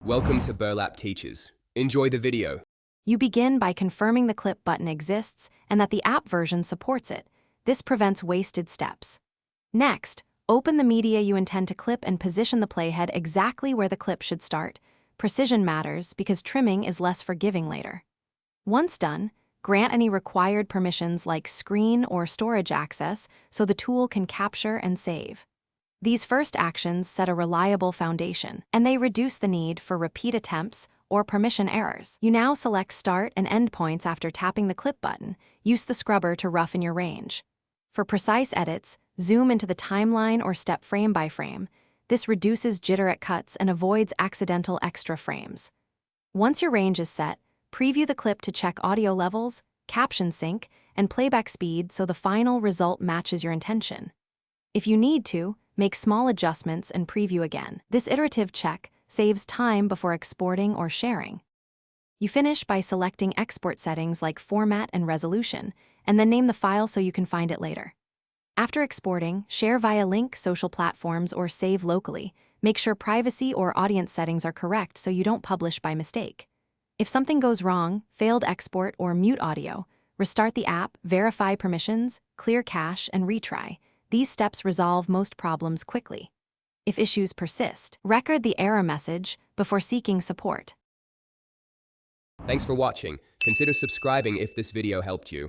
Welcome to Burlap Teachers. Enjoy the video. You begin by confirming the clip button exists and that the app version supports it. This prevents wasted steps. Next, open the media you intend to clip and position the playhead exactly where the clip should start. Precision matters because trimming is less forgiving later. Once done, grant any required permissions like screen or storage access so the tool can capture and save. These first actions set a reliable foundation, and they reduce the need for repeat attempts or permission errors. You now select start and end points after tapping the clip button. Use the scrubber to roughen your range. For precise edits, zoom into the timeline or step frame by frame. This reduces jitter at cuts and avoids accidental extra frames. Once your range is set, preview the clip to check audio levels, caption sync, and playback speed so the final result matches your intention. If you need to, make small adjustments and preview again. This iterative check saves time before exporting or sharing. You finish by selecting export settings like format and resolution, and then name the file so you can find it later. After exporting, share via link, social platforms, or save locally. Make sure privacy or audience settings are correct so you don't publish by mistake. If something goes wrong, failed export or mute audio, restart the app, verify permissions, clear cache, and retry. These steps resolve most problems quickly. If issues persist, record the error message before seeking support. Thanks for watching. Consider subscribing if this video helped you.